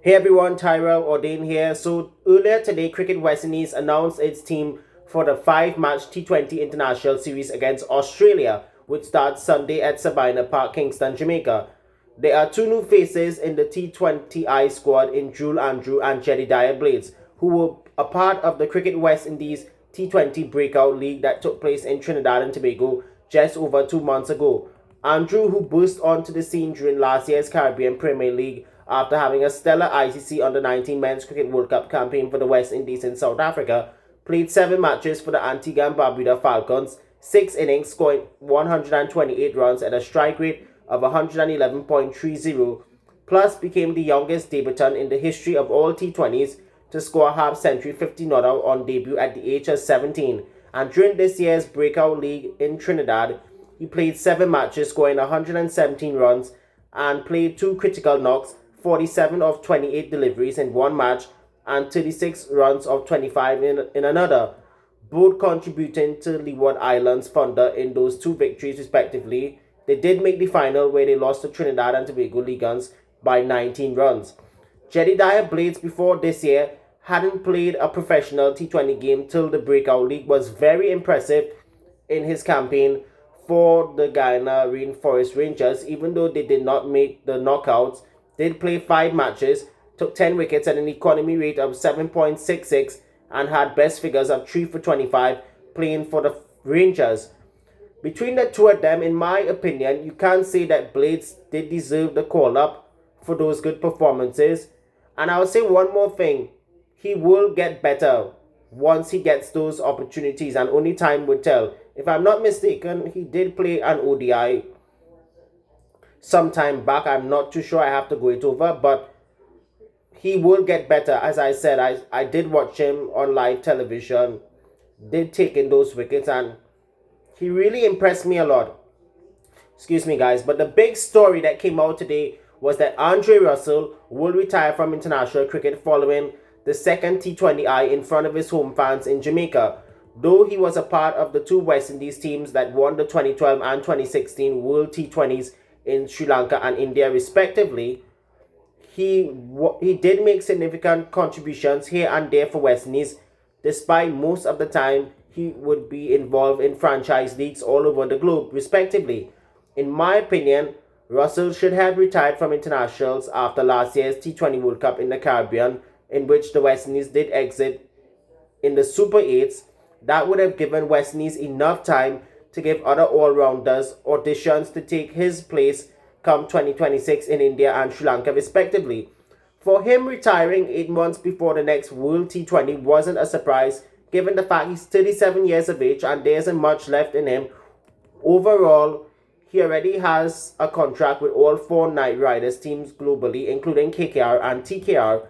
Hey everyone, Tyrell Ordain here. So earlier today, Cricket West Indies announced its team for the 5-match T20 International Series against Australia, which starts Sunday at Sabina Park, Kingston, Jamaica. There are two new faces in the T20I squad in Jules Andrew and Jediah Blades, who were a part of the Cricket West Indies T20 Breakout League that took place in Trinidad and Tobago just over 2 months ago. Andrew, who burst onto the scene during last year's Caribbean Premier League after having a stellar ICC Under-19 Men's Cricket World Cup campaign for the West Indies in South Africa, played 7 matches for the Antigua and Barbuda Falcons, 6 innings, scoring 128 runs at a strike rate of 111.30, plus became the youngest debutant in the history of all T20s to score a half-century 50 not-out on debut at the age of 17. And during this year's Breakout League in Trinidad, he played 7 matches, scoring 117 runs, and played 2 critical knocks, 47 of 28 deliveries in one match, and 36 runs of 25 in another, both contributing to Leeward Islands' thunder in those 2 victories respectively. They did make the final, where they lost to Trinidad and Tobago Legans by 19 runs. Jediah Blades, before this year, hadn't played a professional T20 game till the Breakout League, was very impressive in his campaign for the Guyana Rainforest Rangers, even though they did not make the knockouts. Did play 5 matches, took 10 wickets at an economy rate of 7.66, and had best figures of 3 for 25 playing for the Rangers. Between the two of them, in my opinion, you can't say that Blades did deserve the call-up for those good performances. And I'll say one more thing. He will get better once he gets those opportunities, and only time will tell. If I'm not mistaken, he did play an ODI some time back. I'm not too sure, I have to go it over, but he will get better. As I said, I did watch him on live television, did take in those wickets, and he really impressed me a lot. Excuse me, guys, but the big story that came out today was that Andre Russell will retire from international cricket following the second T20I in front of his home fans in Jamaica. Though he was a part of the 2 West Indies teams that won the 2012 and 2016 World T20s in Sri Lanka and India respectively, he did make significant contributions here and there for West Indies, despite most of the time he would be involved in franchise leagues all over the globe respectively. In my opinion, Russell should have retired from internationals after last year's T20 World Cup in the Caribbean, in which the West Indies did exit in the Super 8s. That would have given West Indies enough time to give other all-rounders auditions to take his place come 2026 in India and Sri Lanka respectively. For him retiring 8 months before the next World T20 wasn't a surprise, given the fact he's 37 years of age and there isn't much left in him. Overall, he already has a contract with all 4 Knight Riders teams globally, including KKR and TKR.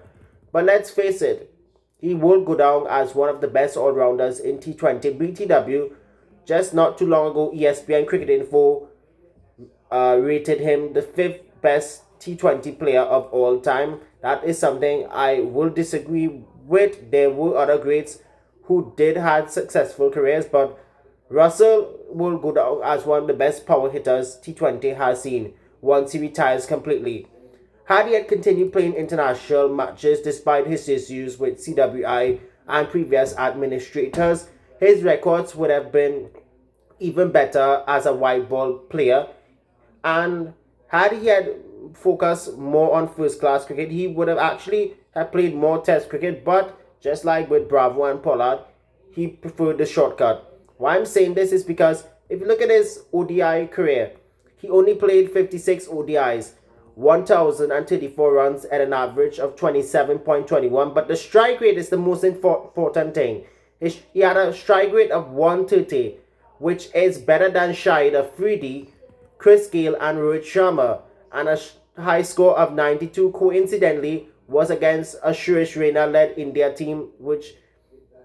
But let's face it, he will go down as one of the best all-rounders in T20 BTW. Just not too long ago, ESPN Cricket Info rated him the 5th best T20 player of all time. That is something I will disagree with. There were other greats who did have successful careers, but Russell will go down as one of the best power hitters T20 has seen once he retires completely. Had he had continued playing international matches despite his issues with CWI and previous administrators, his records would have been even better as a white ball player. And had he had focused more on first-class cricket, he would have actually have played more test cricket. But just like with Bravo and Pollard, he preferred the shortcut. Why I'm saying this is because if you look at his ODI career, he only played 56 ODIs, 1,034 runs at an average of 27.21, but the strike rate is the most important thing. He had a strike rate of 130, which is better than Shahid Afridi, Chris Gayle and Rohit Sharma, and a high score of 92 coincidentally was against a Suresh Raina-led India team, which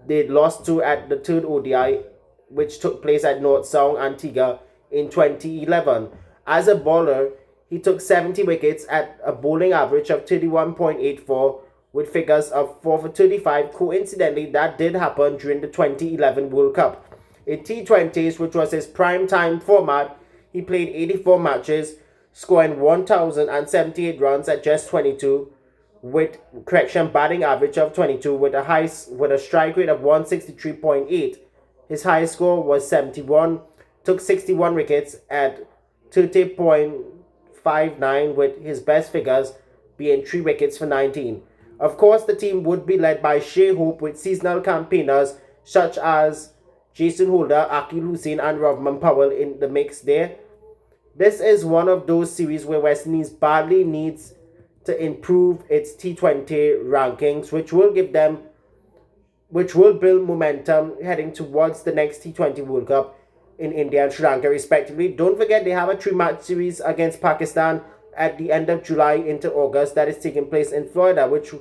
they lost to at the 3rd ODI, which took place at North Sound, Antigua in 2011. As a bowler, he took 70 wickets at a bowling average of 31.84 with figures of 4 for 35. Coincidentally, that did happen during the 2011 World Cup. In T20s, which was his prime time format, he played 84 matches, scoring 1,078 runs at just 22, with batting average of 22 with a strike rate of 163.8. His highest score was 71, took 61 wickets at 30.59 with his best figures being 3 wickets for 19. Of course, the team would be led by Shea Hope with seasonal campaigners such as Jason Holder, Akil Hussain and Rodman Powell in the mix there. This is one of those series where West Indies badly needs to improve its T20 rankings, which will build momentum heading towards the next T20 World Cup in India and Sri Lanka respectively. Don't forget they have a 3-match series against Pakistan at the end of July into August that is taking place in Florida, which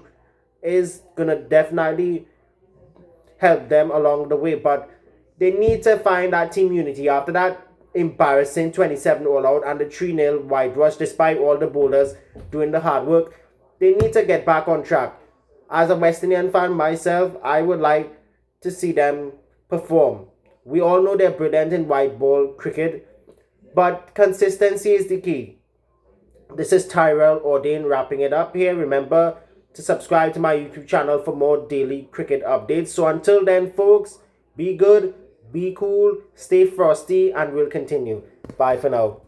is gonna definitely help them along the way. But they need to find that team unity after that embarrassing 27 all out and the 3-0 wide rush. Despite all the bowlers doing the hard work, they need to get back on track. As a West Indian fan myself, I would like to see them perform. We all know they're brilliant in white ball cricket, but consistency is the key. This is Tyrell Ordain wrapping it up here. Remember to subscribe to my YouTube channel for more daily cricket updates. So until then, folks, be good, be cool, stay frosty, and we'll continue. Bye for now.